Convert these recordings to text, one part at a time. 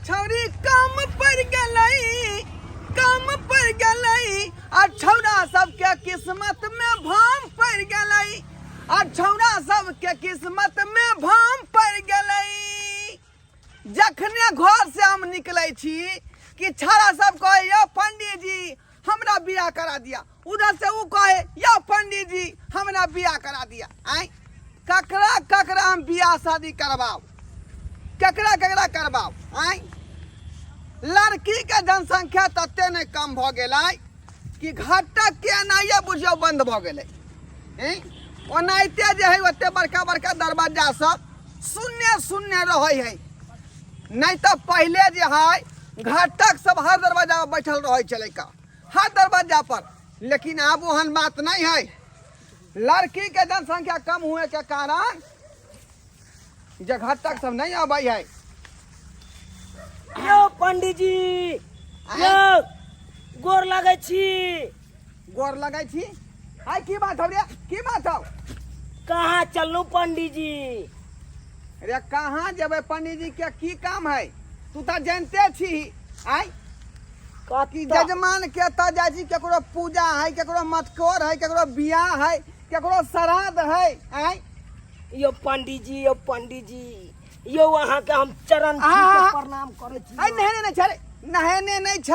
छौरी काम पर गलई आ छौरा सबके किस्मत में भाम पड़ गलई आ छौरा सबके किस्मत में भाम पड़ गलई। जखने घर से हम निकले छी कि छौरा सब कहे यो पंडित जी हमरा बियाह करा दिया, उधर से वो कहे यो पंडित जी हमरा बियाह करा दिया। आई ककरा ककरा हम बियाह शादी करवाओ, ककरा ककरा करवाओ। आई लड़की के जनसंख्या तते ने कम भ गेलै कि घटक के एनाइए बुझियो बंद भ गेलै। ओनाहिते जे है ओते बड़का बड़का दरवाजा सब शून्य शून्य रहे है। नहीं तो पहले जे है घटक सब हर दरवाजा पर बैठल रहे चले का, हर दरवाजा पर। लेकिन अब वहन बात नहीं है। लड़की के जनसंख्या कम हुए के कारण जे घटक सब नहीं आबे है। यो पंडित जी यो गोर लगे छी। गोर लगे छी। आई की बात हो रे, की बात हो? कहाँ चलू पंडित जी? अरे कहाँ जेबे पंडित जी के की काम है? तू तो जानते छी। आई कि जजमान के त जाय छी, केकरो पूजा है, केकरो मटकोर है, केकरो बियाह है, केकरो श्राद्ध है। आई यो पंडित जी यो वहाँ के हम चरण छू के प्रणाम करे छी। आई नहेने नहीं छे, नहेने नहीं छे।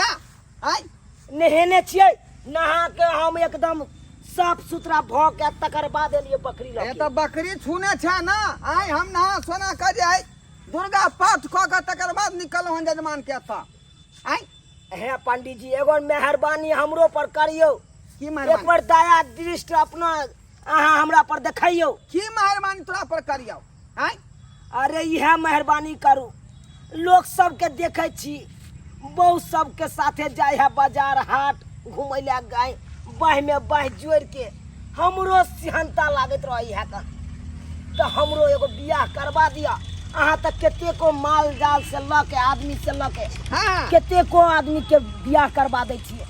आई नहेने छियै, नहा के हम एकदम साफ सुथरा भ के तकर बाद एलिए बकरी ये लगे। तो बकरी छूने छे ना। आई हम नहा सोना कर जाए दुर्गा पाठ क के तकर बाद निकलो हन जजमान के था। आई हे पंडित जी एगो मेहरबानी हमरो पर करियो। की एक मेहरबानी? बार दया दृष्टि अपना अहाँ हमरा पर देखाइयो। की मेहरबानी तोरा पर करियो? आई अरे यह मेहरबानी करू। लोग सबके देखे छी, बहुत सबके साथे जाए है बाजार हाट घूमे ले गए, बाह में बाह जोड़ के हमरो सिहनता लागत रही है तो हमरो एगो बियाह करवा दिया। अहाँ तक केते को माल जाल से ल के आदमी से ल के हाँ केते को आदमी के बियाह करवा दे छिए,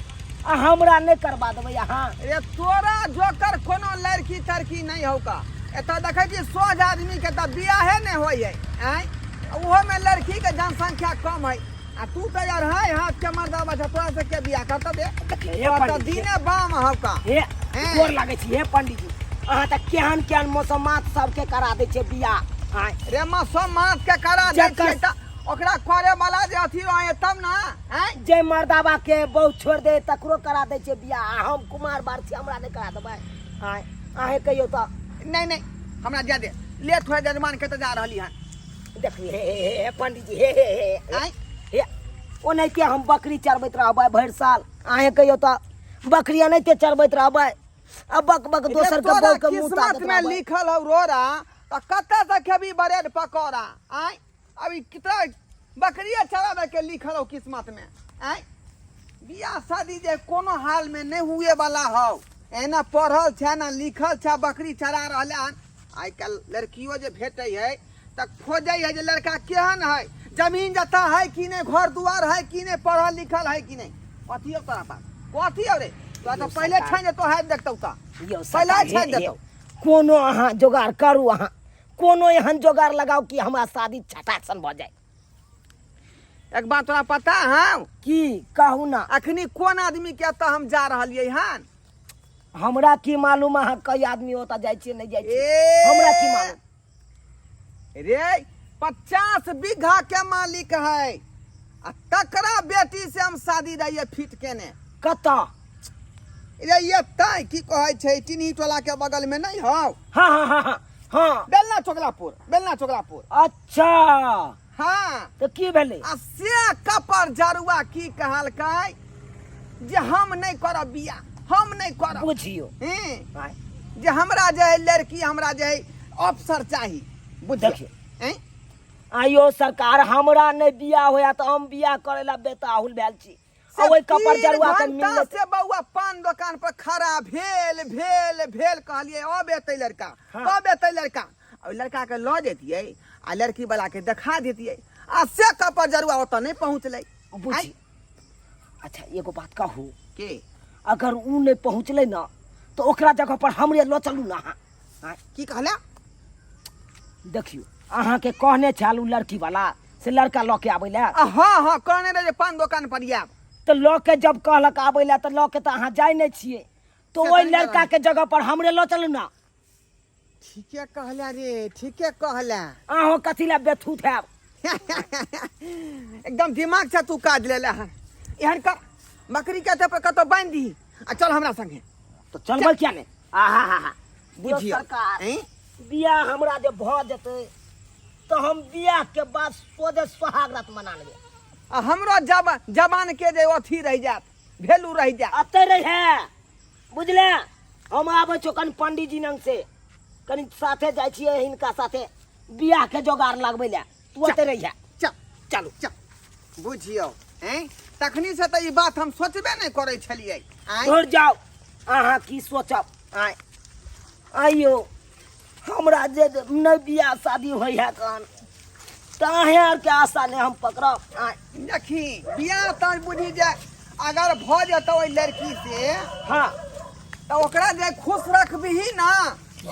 आ हमरा नहीं करवा देबै अहाँ? ये तोरा जोकर कोनो लड़की तड़की नहीं हो का। एत देखे छी 100 आदमी के तो बियाहे नहीं होई है। आई ओहो में लड़की के जनसंख्या कम है। आ तू तो यार है हाथ के मर्दा बचा, तोरा से के बियाह करता दे? देखिए तो पंडित जी, दीने बाम हो का। हे गोर लागे छी। हे पंडित जी अहाँ तक केहन केहन मौसमात सबके करा दे छे बियाह। आय रे मौसम मास के करा दे छियै त ओकरा करे वाला जे अथी रहे तब ना। हैं जय मर्दाबा के बहुत छोड़ दे तकरो करा दे छे बियाह। आ हम कुमार बार छी, हमरा नहीं करा देबै? आय आहे कहियो तो नहीं नहीं हमरा जा दे। लेट हो जजमान के त जा रहली हन। देखिए हे पंडित जी हे आई हे ओने के हम बकरी चरबैत रहबै भर साल। आहे कहियो तो बकरिया नहीं ते चरबैत रहबै, अब बक बक दोसर के बोल के मुंह ता किस्मत में लिखल हो रोरा त कत्ते से खेबी ब्रेड पकौड़ा। आई अभी कितना बकरिया चरावे के लिखल हो किस्मत में। आई बियाह शादी जे कोनो हाल में नहीं हुए वाला हो। एना पढ़ल छे ना लिखल छे, बकरी चरा रहले हन। आई कल लड़कियों जे भेटे है तक खोजे है जे लड़का केहन है, जमीन जता है कि नहीं, घर दुआर है कि नहीं, पढ़ल लिखल है कि नहीं। कथी हो तोरा पास? कथी हो रे? तो पहले छान तो है देखतौ ता पहले छान देतौ। कोनो अहाँ जोगाड़ करू, अहाँ कोनो एहन जोगाड़ लगाओ कि हमरा शादी छटाक सन भ जाए। एक बात तोरा पता है की कहू ना? अखनी कौन आदमी के त हम जा रहलिए हन? हमरा की मालूम अहाँ कई आदमी होता जाए छे नहीं जाए छे? ए हमरा की मालूम? रे 50 बीघा के मालिक है आ तकरा बेटी से हम शादी रहिए फिट केने। कता? रे ये तय की कहे छै टिन्ही टोला के बगल में नहीं हो? हाँ हाँ हाँ हाँ हाँ बेलना चोगलापुर, बेलना चोगलापुर। अच्छा हाँ तो की भेले? आ से कपर जरुआ की कहलकै जे हम नहीं करब बियाह, हम नहीं करब। बुझियो हैं जे हमरा जे है लड़की, हमरा जे है अफसर चाहिए। बुझियो हैं आयो सरकार हमरा नहीं बियाह होया तो हम बियाह करेला बेताहुल भेल छी। आ ओई कपर जरुआ के मिलले से बउआ पान दुकान पर खड़ा भेल भेल भेल कहलिए अब एतै लड़का, कब एतै लड़का। और लड़का के ल जेतिए आ लड़की वाला के दिखा देतिए आ से कपर जरुआ ओत नहीं पहुंचलै। बुझी अच्छा एगो बात कहू के अगर ऊ नहीं पहुंचले ना तो ओकरा जगह पर हमरे लो चलू ना। की कहला? देखियो अहाँ के कहने छालू लड़की वाला से लड़का लऽ के आबै ला? हाँ हाँ कहने रहे पान दुकान पर आब। तो लऽ के जब कहलक आबै ला तो लऽ के तो अहाँ जाय नहीं छिए, तो से ओई तो नहीं लड़का के जगह पर हमरे लो चलू ना। ठीके कहला रे, ठीके कहला। अहो कथी ला बेथूत हैब? एकदम दिमाग से तू काज ले हन। एहन कर बकरी के पे कतो बांध दी आ चल हमरा संगे। तो चलबल क्या ने? आहा हा हा बुझियो सरकार हैं? बियाह हमरा जे भ जेतै तो हम बियाह के बाद सोझे सोहाग रात मना लेबै। आ हमरो जबान के जे अथी रह जात, वैल्यू रह जात। अते रहे बुझले, हम आबै छो कनि पंडित जी नंग से, कनि साथे जाय छियै हिनका साथे बियाह के जोगाड़ लगबै ले। तू अते रहिया। चल चलू चल बुझियो हैं? तखनी से तो ई बात हम सोचबे नहीं करे छलिए। छोड़ जाओ, अहाँ की सोचब? आय आइयो हमरा जे नहीं बियाह शादी होई है कन ताहे आर के आशा ने हम पकड़ब। आय देखी बियाह तो बुझी जाए अगर भ जतो ओई लड़की से, हाँ तो ओकरा जे खुश रखबही ना,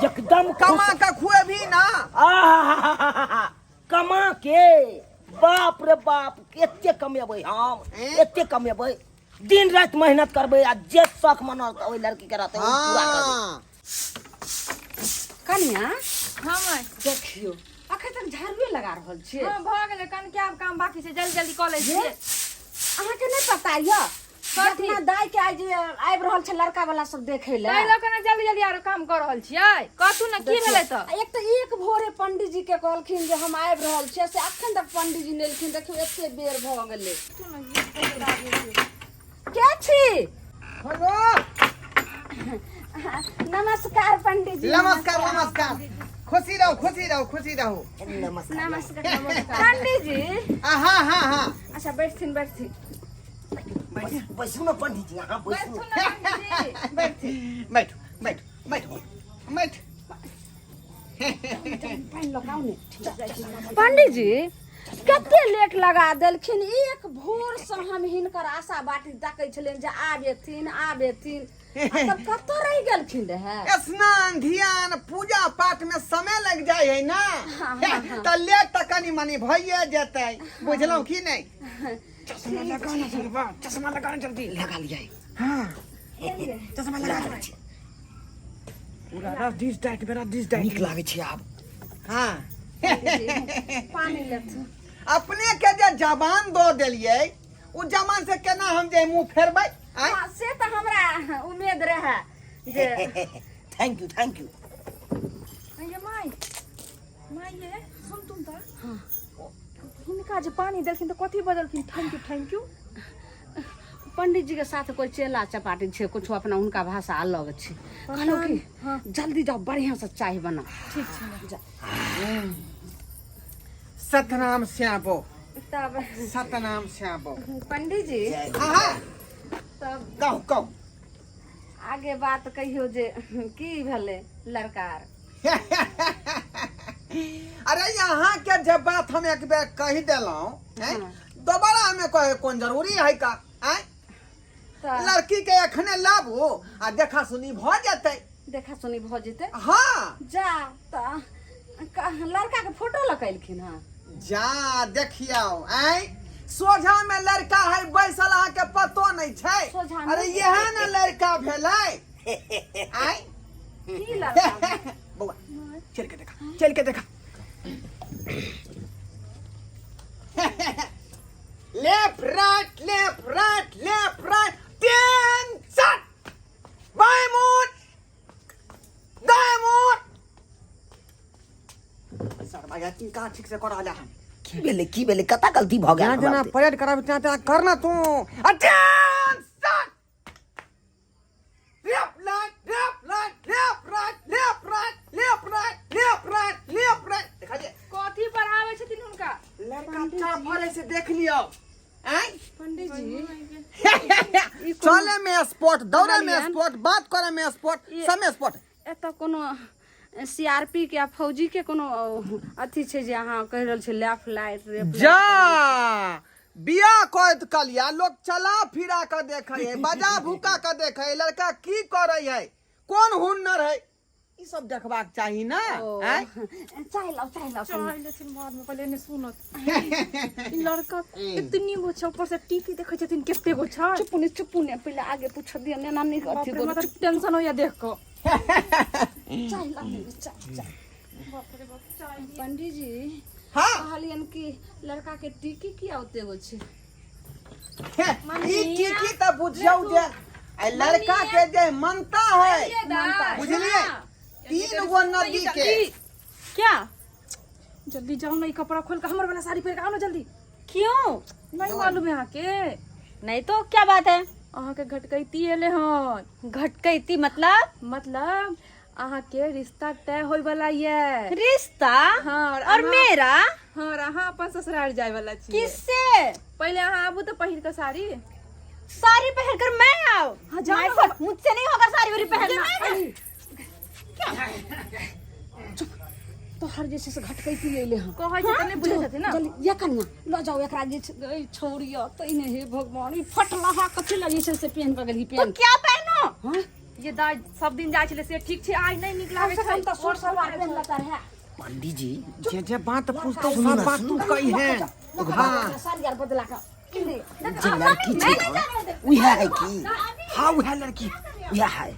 एकदम कमा के खुएबही ना। आहा कमा के बाप रे बाप एते कमेबै हम, एते कमेबै, दिन रात मेहनत करबै आ जे शौक मनल ओई लड़की के रहतै ओ पूरा करबै। हाँ कनिया हाँ माय देखियो अखन तक झाड़ुए लगा रहल छियै। हाँ भ गेलै कन क्या काम बाकी छै, जल्दी जल्दी कऽ लै छियै। अहाँके नहीं पता य अपना दाय के आज आबि रहल छै लड़का वाला सब देखे ले। ताहि लऽ कऽ ने जल्दी जल्दी आरो काम कर रहल छियै। कथू ने की भेलै तऽ? एक तो एक भोरे पंडित जी के कहलखिन जे हम आबि रहल छियै, से अखन तक पंडित जी नेलखिन। देखियो एते बेर भ गेलै। के छी? हेलो नमस्कार पंडित जी। नमस्कार नमस्कार, खुशी रहो खुशी रहो खुशी रहो। नमस्कार पंडित जी। हाँ हाँ हाँ अच्छा बैठथिन बैठथिन। बैसू ना पंडित जी, अहाँ बैसू। बैठू ना पंडित जी। बैठ बैठ बैठ बैठ। पंडित जी कते लेट लगा देलखिन। एक भोर से हम हिनकर आशा बाटी ताकै छलियन जे आबेथिन आबेथिन, तब कतौ रह गेलखिन रहे। स्नान ध्यान पूजा पाठ में समय लग जाए है ना, तो लेट तक कनी मनी भइए जेतै। बुझलौ कि नहीं? चश्मा लगाना जल्दी, चश्मा लगाना जल्दी। लगा लिया। हाँ चश्मा लगा दे। पूरा रस डिश डाइट मेरा डिश डाइट नीक लागे छै आब। हाँ पानी लेथिन। अपने के जे जबान दो देलिए, उ जबान से केना हम जे मुंह फेरबै? हाँ, से तो हमरा उम्मीद रहे जे थैंक यू थैंक यू। ये माय माय ये सुन तुम त हिनका जे पानी देलखिन त कथी बजलखिन? Thank you. पंडित जी के साथ कोई चेला चपाटी छे, कुछ अपना उनका भाषा अलग छे। कहलो कि जल्दी जाओ बढ़िया से चाय बनाओ। ठीक छै। सतनाम श्याबो, तब सतनाम श्याबो। पंडित जी हाँ तब कहू कहू। आगे बात कहियो जे की भेले लड़कार। अरे यहाँ के जब बात हम एक बार कही दिलौं, दोबारा हमें कहे कौन जरूरी है का? लड़की के अखने लाबू आ देखा सुनी भ जेतै। देखा सुनी भ जेतै। हाँ जा त लड़का के फोटो लगैलखिन। हाँ जा देखियो सोझा में लड़का है बैसल, अहाँ के पतो नहीं छै। सोझा में अरे यह न लड़का भेलै। की लड़का? बौआ चल के देखा, चल के देखा। Left right left right left right, तीन शॉट, बाएं मुड़ दाएं मुड़। सर भाई की कहाँ ठीक से कर रहा है? की भेले कता गलती भ गेल? जना जना परेड कराबे तना करना तू। Attention, left right left right left right left right left right left right left right. देखा जे कथी पढ़ावे छथिन हुनका? लड़का चापले से देख लियो। पंडित जी चले में स्पॉट, दौड़े में स्पॉट, बात करे में स्पॉट, समय स्पॉट। एतऽ कोनो सीआरपी के या फौजी के कोनो अथी छै जे अहाँ कहि रहल छै लेफ्ट राइट लेफ्ट? जा बिया कोइत कलिया लोग चला फिरा के देखे है, बजा भूका के देखे है, लड़का की करे है, कौन हुनर है, ई सब देखबाक चाही ना ओ, हैं? चाय लाओ चाय लेथिन बाद में पहले ने सुनत ई लड़का इतनी गो छ ऊपर से टीकी देखै छथिन केते गो छ चुप ने पहले आगे पूछ दिया ने नानी बाप अथी रे, बोल मतलब टेंशन हो या देख को चाय लाओ चाय बाप रे बाप चाय पंडित जी हाँ कहलियन कि लड़का के टीकी किया होते गो छे ई टीकी त बुझियौ जे आई लड़का के जे मनता है बुझलिए 3 गो नदी के क्या जल्दी जाओ ना, ई कपड़ा खोल के हमर वाला साड़ी पहन के आओ ना जल्दी। क्यों नहीं मालूम है के नहीं तो क्या बात है अहाँ के घटकैती एले हन, घटकैती मतलब अहाँ के रिश्ता तय होय वाला ये। रिश्ता हाँ और अहाँ- मेरा हाँ और अहाँ अपन ससुराल जाय वाला छियै। किससे पहले अहाँ आबू तो पहिर के साड़ी। साड़ी पहनकर मैं आऊं हाँ, जाओ नहीं, ना। पर मुझसे नहीं होगा साड़ी वाड़ी पहनना तो हर जैसे से घटकैती ले हम कहै छै त नहीं बुझै छथिन ना। जल्दी ये कन्या ल जाओ एकरा जे गई छोड़िया तइने हे भगवान ई फटला हा कथि लगी छै से पहन के गेली पहन क्या पहनो हां ये दाई सब दिन जाय छले से ठीक छै, आइ नहीं नीक लागे छै। हम तो सूट सलवार पहन लेता है पंडित जी जे बात पूछतो सब बात तू कही है हाँ साड़ी यार बदला का जे लड़की छै उहे है की हाँ वह लड़की उहे है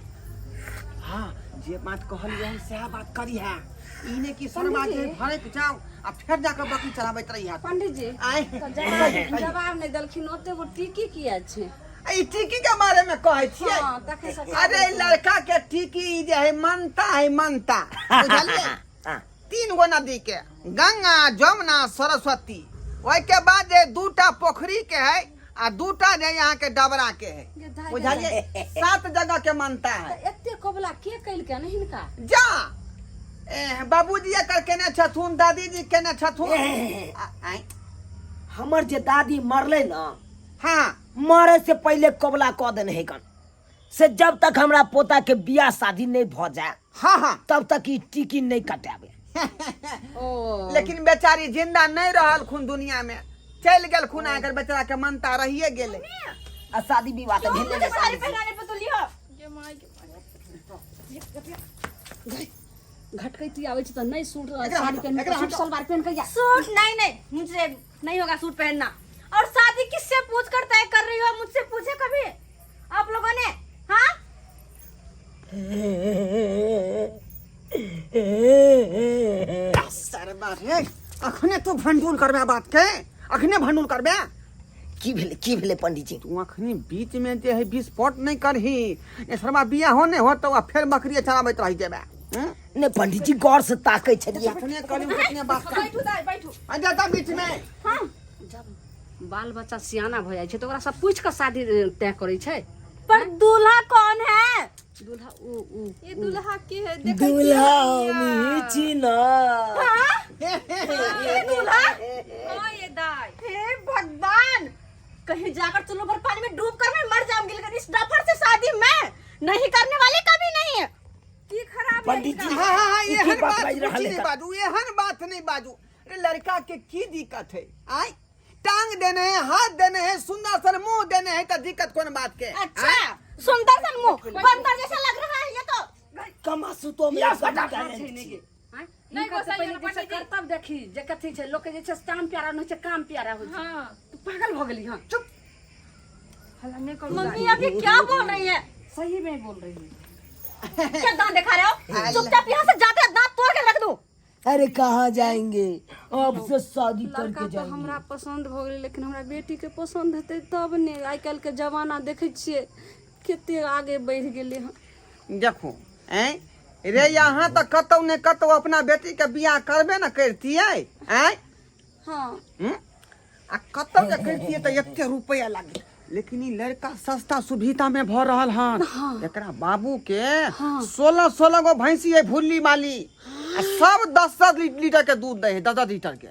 हाँ जे बात कहलिए सह बात करी है इने की शर्मा के भरे के जाओ आ फिर जाकर बकरी चलाबैत रही है पंडित जी आए तो जवाब नहीं दलखिन ओते वो टीकी किया छे ई टीकी के बारे में कहै छियै हां तखे से अरे लड़का के टीकी जे है मनता बुझलिए 3 गो नदी के गंगा जमुना सरस्वती ओइ के बाद जे 2टा पोखरी के है आ 2टा जे यहाँ के डबरा के है बुझलिए 7 जगह के मानता है एते कबला के कैल के नहीं का जा बाबूजी एकर केने छथुन दादी जी केने छथुन हमर जे दादी मरले ना हाँ मरे से पहले कबला क देने है कन से जब तक हमरा पोता के बियाह शादी नहीं भ जाए हाँ हाँ तब तक ई टीकी नहीं कटाबे। ओ लेकिन बेचारी जिंदा नहीं रहल खून दुनिया में चल गेल खून अगर बेचारा के मनता रहिए गेले आ शादी विवाह तो भेले मुझे साड़ी पहनाने पे तो लियो ये माय के घटकैती आवे छ त नहीं सूट साड़ी हटो, पहन एकरा सूट हटो। सलवार पहन के जा सूट नहीं मुझसे नहीं होगा सूट पहनना। और शादी किससे पूछ कर तय कर रही हो, मुझसे पूछे कभी आप लोगों ने? हाँ सर बात है अखने तू भंडूल करबे बात के अखने भंडूल करबे की भेले पंडित जी तू अखनी बीच में जे है विस्फोट नहीं करही ए शर्मा बिया होने हो तो फिर बकरी चलाबैत रही जेबे ने पंडित जी गौर से ताकै छलिए अखने करी कितने बात कर बैठू दाई बैठू। आ जाता बीच में जब बाल बच्चा सियाना भ जाय छै त ओकरा सब पूछ के शादी तय करै छै पर दूल्हा कौन है? दूल्हा ऊ ये दूल्हा के है देख दूल्हा हमी चिना ये दूल्हा? हां ये दाई हे भगवान, कहीं जाकर तुम लोग पानी में डूब कर मैं मर जाऊंगी, लेकिन इस डफर से शादी मैं नहीं करने वाली कभी नहीं है। की खराब पंडित जी हाँ हाँ हाँ की एहन बात बात बाजि रहल नहीं है बाजू एहन बात नहीं बाजू अरे लड़का के की दिक्कत है आय टांग देने हैं हाथ देने हैं सुंदर सन मुंह देने हैं तो दिक्कत कौन बात के अच्छा, सुंदर सन मुंह बंदर जैसा लग रहा है ये तो। कमासुतो में गटा करे नहीं नहीं को गोसाई पहले ना जैसे पंडित जी। कर्तव्य देखी जे कथी छै लोग के जे छै काम प्यारा न छै काम प्यारा हो छै हां तू पागल भ गेली हां चुप हल्ला नहीं करो मम्मी अभी क्या बोल रही है? सही में बोल रही हूँ क्या दांत दिखा रहे हो? चुपचाप यहाँ से जाते हैं दांत तोड़ के रख दूं। अरे कहाँ जाएंगे अब से शादी लड़का करके तो जाएंगे हमरा पसंद भ गेलै लेकिन हमरा बेटी के पसंद हेतै तब ने आइ काल्हि के जमाना देखै छियै कते आगे बढ़ गेलै हँ देखो हैं रे यहाँ तो कतौ ने कतौ अपना बेटी के बियाह करबे न करतियै हैं हाँ आ कतौ जे करतियै तो एते रुपया लागे लेकिन ई लड़का सस्ता सुविधा में भ रहल हन एकरा बाबू के 16 गो भैंसी है भुल्ली माली आ सब 10 लीटर के दूध दे है 10 लीटर के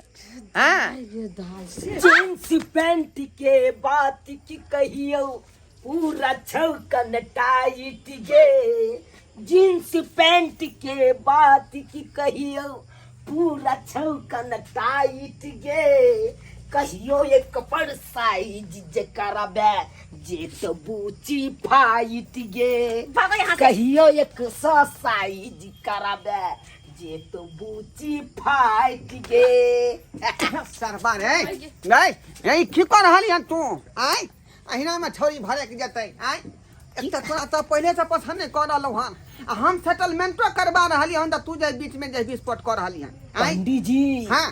हैं ये दाई जींस पैंट के बात की कहियो पूरा छौकन टाइट गे जींस पैंट के बात की कहियो पूरा छौकन टाइट गे कहियो एक कपड़ साइज जे करबे जे तो बूची फाइट गे भागो यहाँ से। कहियो एक सौ साइज करबे जे तो बूची फाइट गे सरबा रे नहीं यही की कर रहली हन तू आय अहिना में छोरी भरे के जतै आय एक तोरा तो पहले से पसंद नहीं कर रहलौ हन आ हम सेटलमेंटो करबा रहली हन तू जे बीच में जे विस्फोट कर रहली हन आय पंडित जी हां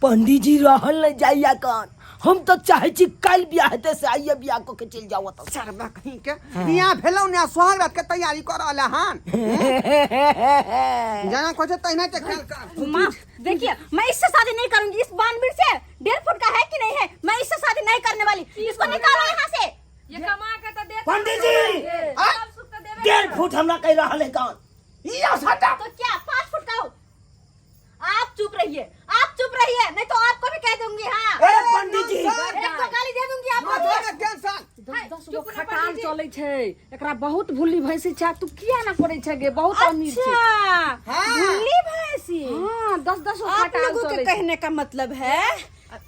पंडित जी रहल नहीं जाइया कान हम तो चाहे छी कल बियाह हेते से आइए बियाह को के चल जाओ तो सरबा कहीं के यहाँ भेलौ ने स्वागत के तैयारी कर रहले हन जना कुछ तहिना ते कर माँ देखिए मैं इससे शादी नहीं करूंगी। इस बानवीर से 1.5 फुट का है कि नहीं है, मैं इससे शादी नहीं करने वाली। इसको निकालो यहाँ से। ये कमा के तो दे पंडित जी सब सुख तो देवे 1.5 फुट हमरा कह रहल है कान या सटा तो क्या 5 फुट का हो? आप चुप रहिए, नहीं तो आपको भी कह दूंगी। हाँ ए पंडित जी एक तो गाली दे दूंगी आपको मत भी। के टेंशन 10 गो खटाल चलै छै एकरा बहुत भूली भैंसी छै तू किया ना करे छै गे बहुत अमीर छै अच्छा हाँ। भूली भैंसी। हां 10 गो आप खटाल लोगों के चलै कहने का मतलब है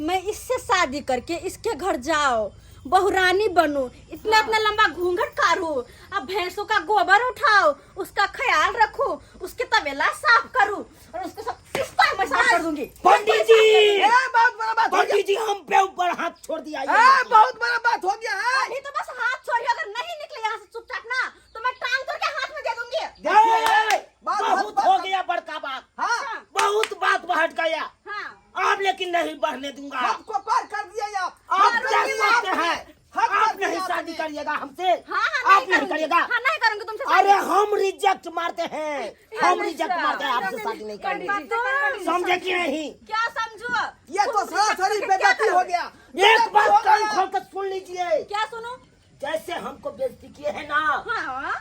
मैं इससे शादी करके इसके घर जाओ, बहुरानी बनूं, इतना इतना लंबा घूंघट कारूं, अब भैंसों का गोबर उठाओ, उसका ख्याल रखूं, उसके तबेला साफ करूं और उसको सब किस्ता मैं साफ कर दूंगी। पंडित जी ए बहुत बड़ा बात हो गया पंडित जी हम पे ऊपर हाथ छोड़ दिया ए बहुत बड़ा बात हो गया है अभी तो बस हाथ छोड़िए, अगर नहीं निकले यहाँ से चुपचाप ना तो मैं टांग तोड़ के हाथ में दे दूंगी। ए, बात- बहुत बात- हो गया बड़का बात हाँ बहुत बात बढ़ गया हाँ आप लेकिन नहीं बढ़ने दूंगा आपको पार कर दिया आप क्या सोचते हैं आप नहीं शादी करिएगा हमसे आप नहीं करिएगा हाँ नहीं करूंगी तुमसे अरे हम रिजेक्ट मारते हैं हम रिजेक्ट मारते हैं आपसे शादी नहीं करेंगे समझे कि नहीं क्या समझो? ये तो सरासरी बेइज्जती हो गया एक बात कान खोल कर सुन लीजिए क्या सुनो? जैसे हमको बेइज्जती किए हैं ना हाँ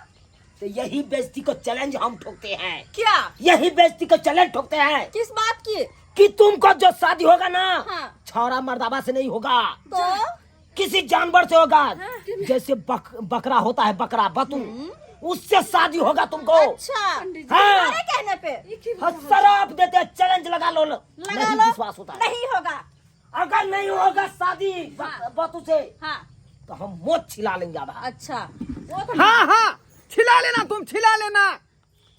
तो यही बेइज्जती को चैलेंज हम ठोकते हैं क्या? यही बेइज्जती को चैलेंज ठोकते हैं किस बात की? कि तुमको जो शादी होगा ना हाँ। छौरा मर्दाबा से नहीं होगा तो किसी जानवर से होगा जैसे बकरा होता है बकरा बतू उससे शादी होगा तुमको अच्छा हाँ। तुम्हारे कहने पे हाँ, शराब देते चैलेंज लगा लो लगा नहीं लो, विश्वास होता है नहीं होगा। अगर नहीं होगा शादी बतू से हाँ तो हम मौत छिला लेंगे अब अच्छा वो तो हाँ हाँ छिला लेना तुम छिला लेना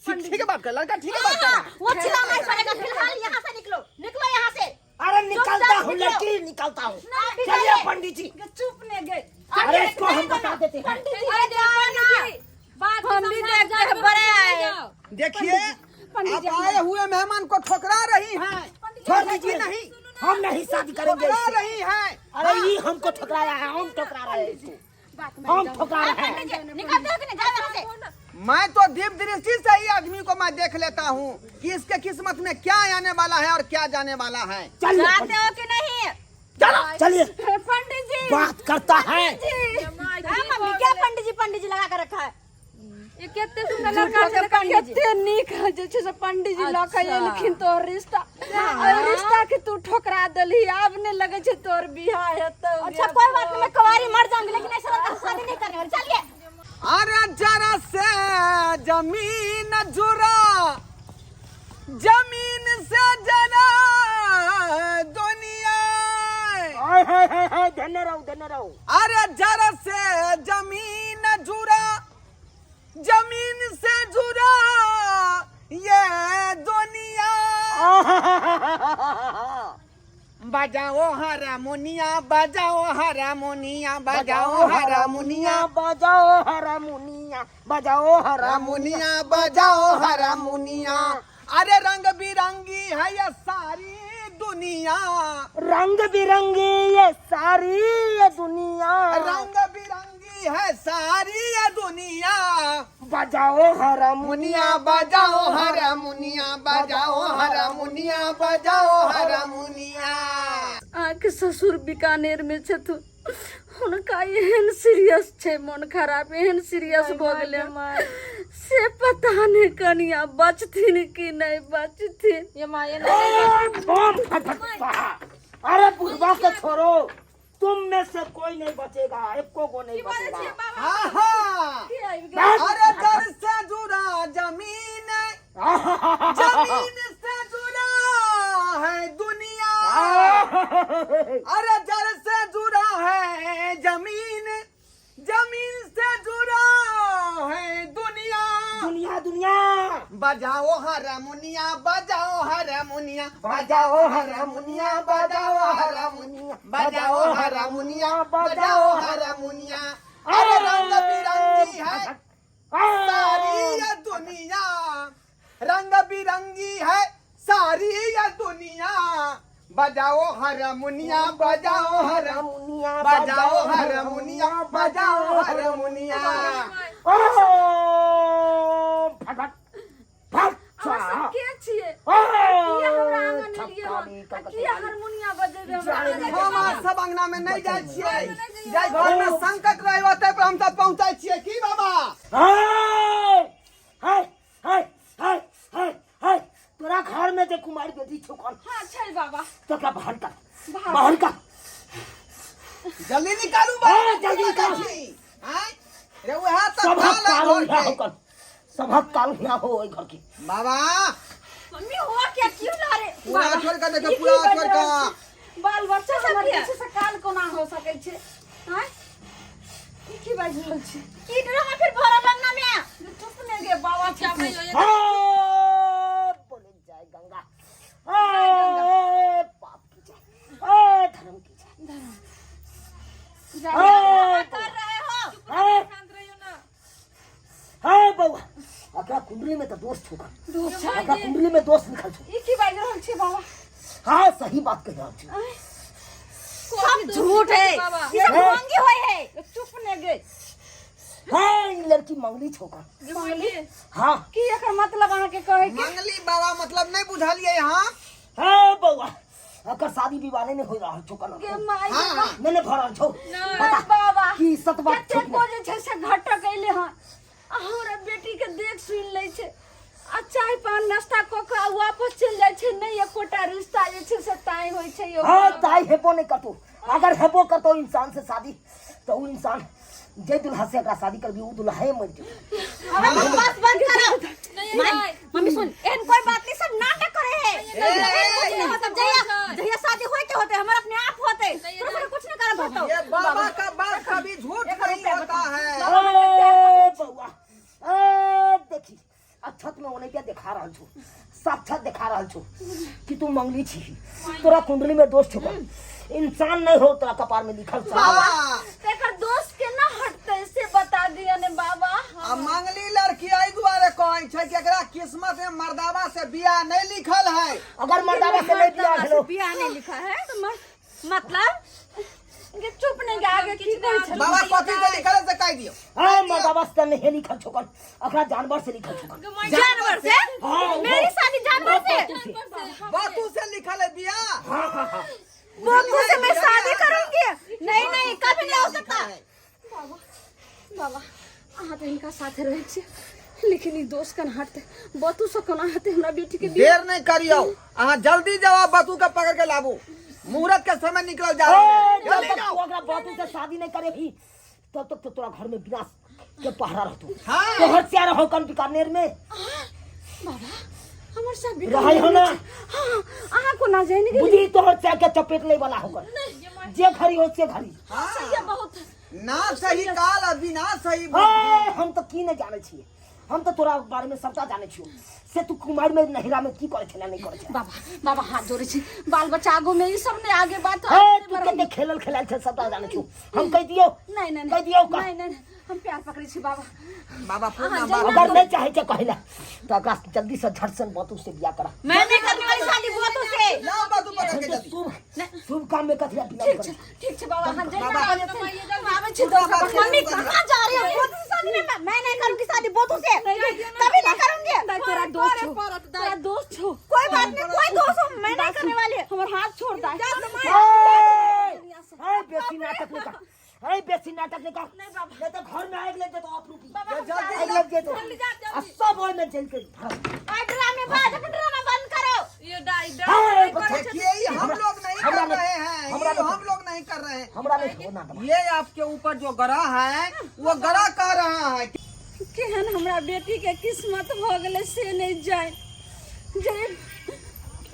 ठीक है बात कर लड़का ठीक है बात हाँ, कर वो चिल्लाना ही पड़ेगा। फिलहाल यहाँ से निकलो, निकलो यहाँ से। अरे निकलता हूँ निकलो। लड़की निकलता हूँ ना, भी चलिए गए। पंडित जी चुप ने गए। अरे इसको हम बता देते हैं पंडित जी अरे जाओ ना। हम भी देखते हैं बड़े आए। देखिए आप आए हुए मेहमान को ठुकरा रही हैं छोड़ दीजिए नहीं हम नहीं शादी करेंगे ठुकरा इससे। रही हैं अरे ये हमको ठुकराया है हम ठुकरा रहे हैं इसको हम ठुकरा रहे हैं निकलते हो कि नहीं? जाओ यहाँ से। मैं तो दीप दृष्टि से ही आदमी को मैं देख लेता हूँ कि इसके किस्मत में क्या आने वाला है और क्या जाने वाला है चलिए जाते हो कि नहीं? चलो चलिए पंडित जी बात करता है क्या पंडित जी लगा कर रखा है? ये कितने सुंदर लड़का छै पंडित जी। कते नीक है जे छै से पंडित जी लऽ के अच्छा। एलखिन तोर रिश्ता और रिश्ता के तू ठोकरा देलही आब ने लगे छै तोर बियाह हेतौ अच्छा कोई बात नहीं, मैं कुंवारी मर जाऊंगी लेकिन ऐसा लड़का से शादी नहीं करने वाली। चलिए अरे जरा से जमीन जुरा जमीन से जरा दुनिया धन्य रहो अरे जरा से जमीन जुरा जमीन से जुरा ये दुनिया बजाओ हारमोनिया बजाओ हारमोनिया बजाओ हारमोनिया बजाओ हारमोनिया बजाओ हारमोनिया बजाओ हारमोनिया अरे रंग बिरंगी है ये सारी दुनिया रंग बिरंगी ये सारी ये दुनिया रंग बिरंगी है सारी ये दुनिया बजाओ हारमोनिया मुनिया बजाओ हारमोनिया बजाओ हारमोनिया बजाओ हारमोनिया आँख ससुर बीकानेर में छथु हुनका एहन सीरियस छै मन खराब एहन सीरियस भ गेलै से पता नहीं कनिया बचथिन कि नहीं बचथिन ये माँ ये ओम फटफटा अरे बुढ़वा के छोड़ो तुम में से कोई नहीं बचेगा एको को नहीं बचेगा आहा अरे दर से जुड़ा जमीन जमीन से जुड़ा है दुनिया अरे बजाओ हारमोनिया बजाओ हारमोनिया बजाओ हारमोनिया बजाओ हारमोनिया बजाओ हारमोनिया बजाओ हारमोनिया। अरे रंग बिरंगी है सारी ये दुनिया, रंग बिरंगी है सारी ये दुनिया, बजाओ हारमोनिया बजाओ हारमोनिया बजाओ हारमोनिया बजाओ हारमोनिया। अहाँ सब के छियै? किया हमरा आंगन में लिए हो? किया हारमोनिया बजेबे हमरा? हम आज सब अंगना में नहीं जाय छियै, जाय घर में संकट रहे होते पर हम सब पहुंचाय छियै की बाबा? तोरा घर में जे कुमारी बेटी छोकन हां छै बाबा। तो का बाहर का जल्दी निकालू बाबा, जल्दी निकाल। हैं रे वह तो सब घर काल के होकर सब काल हो ओइ घर के। बाबा मम्मी हुआ क्या क्यों ला रे? पूरा छोड़ के देखो, पूरा छोड़ के बाल बच्चा सब पीछे से काल कोना हो सकै छै? हैं की बाज रहल छी? की ड्रामा फिर भरा लगना में चुप ने गे बाबा चापे बोले जाए गंगा, पाप की जाए, धर्म की जाए। कर रहे हो? शांत रहियो ना। हाँ बउआ, अकरा कुंडली में तो दोस्त होगा, दोस्त छै अकरा कुंडली में दोस्त लिखल छो। ई की बाज रहल छी बाबा? हाँ सही बात कह रहा छो। सब झूठ है, ये सब ढोंगी होय है। चुप ने गे हाँ इ लड़की मंगली छोका। मंगली हाँ की एकर मतलब अहाँ के कहे के? मंगली बाबा मतलब नहीं बुझलिए यहाँ। हाँ बउआ, अकर शादी विवाह नहीं हो रहा छोका के ना। माई हाँ मैंने भरा छो नहीं बाबा की सत बात कते छोक को जे छै से घटक अइले हन। हमरा बेटी के देख सुन लै छै आ चाय पान नाश्ता क के वापस चल जाय छै, नहीं एकोटा रिश्ता जे छै से ताई होय छै यो। हाँ ताई हेबो नहीं करतो, अगर हेबो करतो इंसान से शादी तो वो इंसान जे दुल्हा से अगर शादी करबी वो दुल्हा है मर जाए। अबे बकवास बंद करो। मम्मी सुन, एहन कोई बात नहीं, सब नाटक करे है। कुछ नहीं होता, जहिया शादी होय के होते हमर अपने आप होते, तो कुछ नहीं करत होतो। ये बाबा का बात कभी झूठ नहीं होता है। बउआ देखी अक्षत में ओने क्या दिखा रहल छो, साक्षात दिखा रहल छो कि तू मंगली छी। तोरा कुंडली में दोष छो, इंसान नहीं हो तोरा कपार में लिखल छो। बाबा एकर दोस्त के ना हटते से बता दिया ने बाबा। आ मंगली लड़की आई दुआरे कहै छै कि एकरा किस्मत में मर्दावा से बियाह नहीं लिखल है। अगर मर्दावा से नहीं बियाह भेलो बियाह नहीं लिखा है मतलब के चुप ने गे आगे की कहै छै? बाबा कथी से लिखल है से कह दियो। हाँ मर्दावा से नहीं लिखल छो, अकरा जानवर से लिखल छो। जानवर से? मेरी शादी जानवर से? बातू से लिखल है बियाह। बोतू से मैं शादी करूंगी? नहीं कभी नहीं हो सकता। बाबा अहाँ तो इनका साथे रहे छी, लेकिन ई दोस्त कन हटते बतू से कोना हते हमरा बेटी के देर नहीं करियो, अहाँ जल्दी जाओ, बातू के पकड़ के लाबू, मुहूर्त के समय निकल जाओ। जब जल्दी तक जाओ। तू अगर बातू से शादी नहीं करे भी तब तक तो तोरा घर में विनाश के पहरा रहतो। हाँ। तो हट से आ रहो कन बीकानेर में बाबा हमर सब रहाई हो ना। हां अहाँ को ना जाने के बुझी तो हट से के चपेट ले वाला होकर जे घरी हो से घरी। ये बहुत ना सही काल अभी ना सही हाँ, हम तो की नहीं जाने छिए, हम तो तोरा बारे में सबटा जाने छियो से तू कुमार में नहिरा में की करे छला नहीं करे छला। बाबा हाथ जोड़े छी, बाल बच्चा आगो में ई सब ने आगे बात हां तू के खेलल खेलाल छे सबटा जाने छियो, हम कह दियो नहीं कह दियो का नहीं हम प्यार पकड़े छी बाबा। बाबा पूर्ण अगर नहीं चाहे के कहला तो अकरा जल्दी से झट से बातू से बियाह करा। मैं नहीं करने वाली शादी बोतू से। ना बातू पकड़ के जल्दी। शुभ काम में कथिया बिना कर। ठीक छै बाबा हाथ बाबा। आवे छी दोस्त मम्मी कहाँ जा रही हो? बोतू से शादी नहीं, मैं नहीं करूंगी शादी बोतू से, कभी नहीं करूंगी। तेरा दोस्त छो कोई बात नहीं, कोई दोस्त हो, मैं नहीं करने वाली। हमर हाथ छोड़ दे। हाय बेसी नाटक नहीं कर, हाय बेसी नाटक नहीं कर। नहीं तो घर में आग लग जाए तो आप रुकी आग लग जाए तो आ सब ओय में जल के आई ड्रामा बंद करो। ये डाई देखिए ये हम लोग नहीं हमरा कर रहे हैं, हमरा ये हम लोग नहीं कर रहे हैं। हमरा नहीं होना दबा। ये आपके ऊपर जो गरा है वो गरा कह रहा है। केहन हमरा बेटी के किस्मत भ गेले से नहीं जाए, जे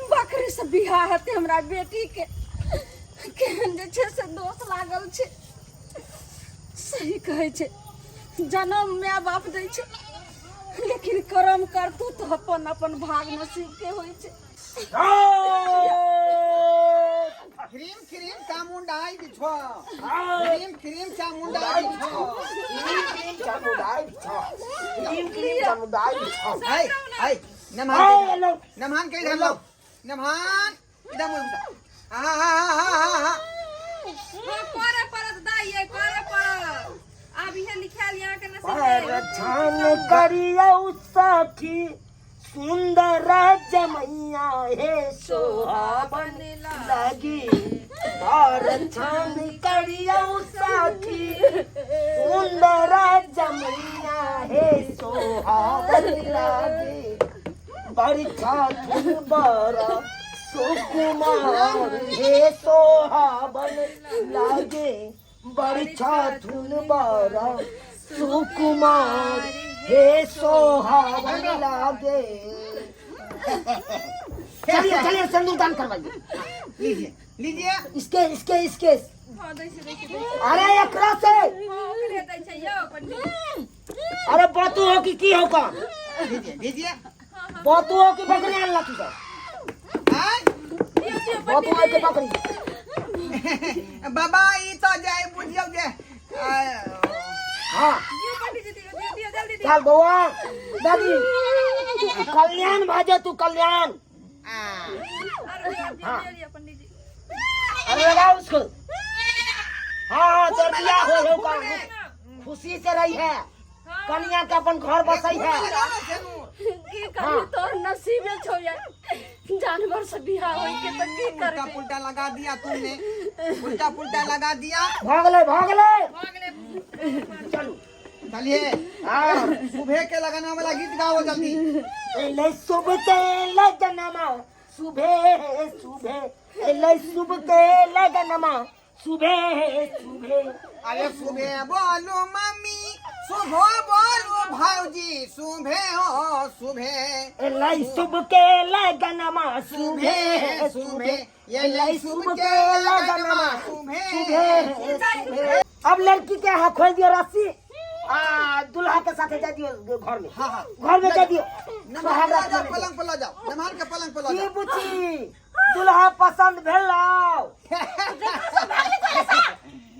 बकरी से बियाह हते हमरा बेटी के केहन जे छै से दोष लागल छै। सही कहै छै, जन्म माय बाप दै छै, लेकिन लेकिन कर्म करतू तो अपन अपन भाग नसीब के होइ छै। क्रीम क्रीम चामुंडाई बिछो क्रीम क्रीम चामुंडाई बिछो हाय हाय नमहान के इधर लो नमहान इधर मुझे हाँ करे परत दाइए करे परत अब इहे लिखाल यहाँ के परछान करिया सखी सुंदर जमैया हे सोहावन लगी। परछान करिया सखी सुंदर जमैया हे सोहावन लगी। बरछा धुन बरा सुकुमार हे सोहावन लागे। बरछा धुन बरा सुकुमार हे सोहावन लागे। चलिए चलिए सिंदूर दान करवाइए। लीजिए लीजिए इसके इसके इसके हाँ दै छै अरे एकरा से हाँ ओकरे दै छै यौ पंडित अरे बातू हो कि की हो का लीजिए लीजिए बातू हो कि बकरी आन लाती तो बातू हो कि बकरी बाबा ई तो जाय बुझियो जे हाँ दियो पंडित जी दियो जल्दी दियो चल बउआ दादी कल्याण भाजे तू कल्याण। अरे दियो पंडित जी अरे लगाओ उसको। हाँ तो दिया हो का खुशी से रही है कन्या के अपन घर बसई है। की करी तोर नसीबे छौ यार जानवर से बियाह होई के त की उल्टा करबे। पुल्टा लगा दिया तुमने उल्टा पुल्टा लगा दिया। भागले भागले चलो चलिए सुबह के लगाने वाला गीत गाओ जल्दी। ले सुबह के लगनमा सुबह सुबह ले सुबह के लगनमा सुबह सुबह। अरे सुबह बोलो मम्मी सुबह बोलो भाऊजी सुबह हो सुबह लाई सुबह के लगनमा सुबह सुबह ये लाई सुबह के लगनमा सुबह सुबह। अब लड़की के हाथ खोल दियो रस्सी दुल्हा के साथ जा दियो घर में। हाँ हाँ घर में जा दियो नमहान पलंग पर ला जाओ नमहान के पलंग पर ला की जाओ। बुची दुल्हा पसंद भेलाओ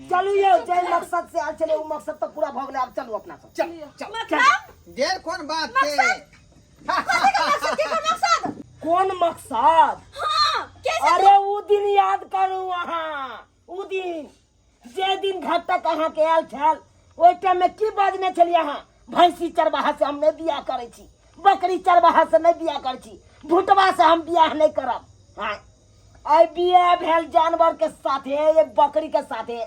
चलू ये जय मकसद से आज चले वो मकसद तो पूरा भोगले। अब चलो अपना सब चल चल देर कौन बात के कौन मकसद अरे वो दिन याद करू वहाँ वो दिन जे दिन घर तक अहाँ के आयल छल ओइ टाइम में की बाजने छलिए अहाँ भैंसी चरवाहा से हम नहीं बियाह करे छी बकरी चरवाहा से नहीं बियाह करे छी भुटवा से हम बियाह नहीं करब। हाँ आई बियाह भेल जानवर के साथे ये बकरी के साथे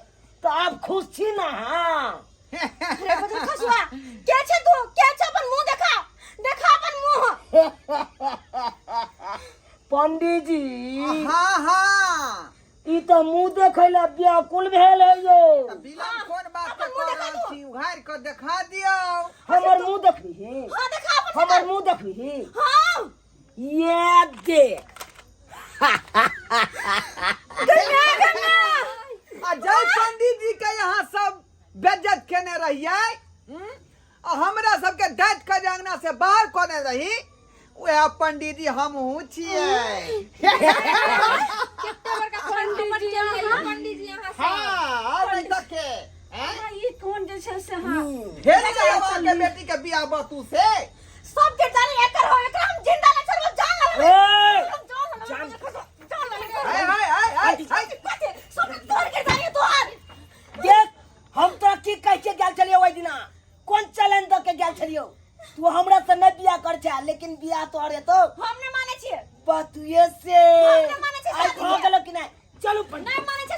तो आप खुश छी ना। हाँ खसुआ के छे तू के छे अपन मुंह देखा देखा अपन मुंह। पंडित जी हाँ हाँ ई तो मुंह देखे ला व्याकुल भेल है यो। बिलन कौन बात के कर रहल छी उघार के दिखा दियो। हमर मुंह देखबी हां देखा अपन हमर मुंह देखबी हां ये देख जय पंडित जी के यहाँ सब बेज्जत केने रहिए और हमरा सबके दैत के जांगना से बाहर कोने रही वह पंडित जी हम छिए। कितना बड़का पंडित जी यहाँ से हाँ अरे तके हाँ, ये कौन जे छै से हाँ ढेर जवान के बेटी के बियाह बतू से सब के जाने एकर हो एकरा हम जिंदा न छोड़ब जान ले हाय हाय हाय हाय सब तोड़ के जानिए तोहार। देख हम तो की कह के गेल छलियो ओइ दिना कोन चैलेंज द के गेल छलियो तू हमरा से नहीं बियाह कर छा लेकिन बियाह तोरे तो हम न माने छिए बतुए से हम न माने छिए आज हो गेलो कि नहीं चलू नहीं माने छिए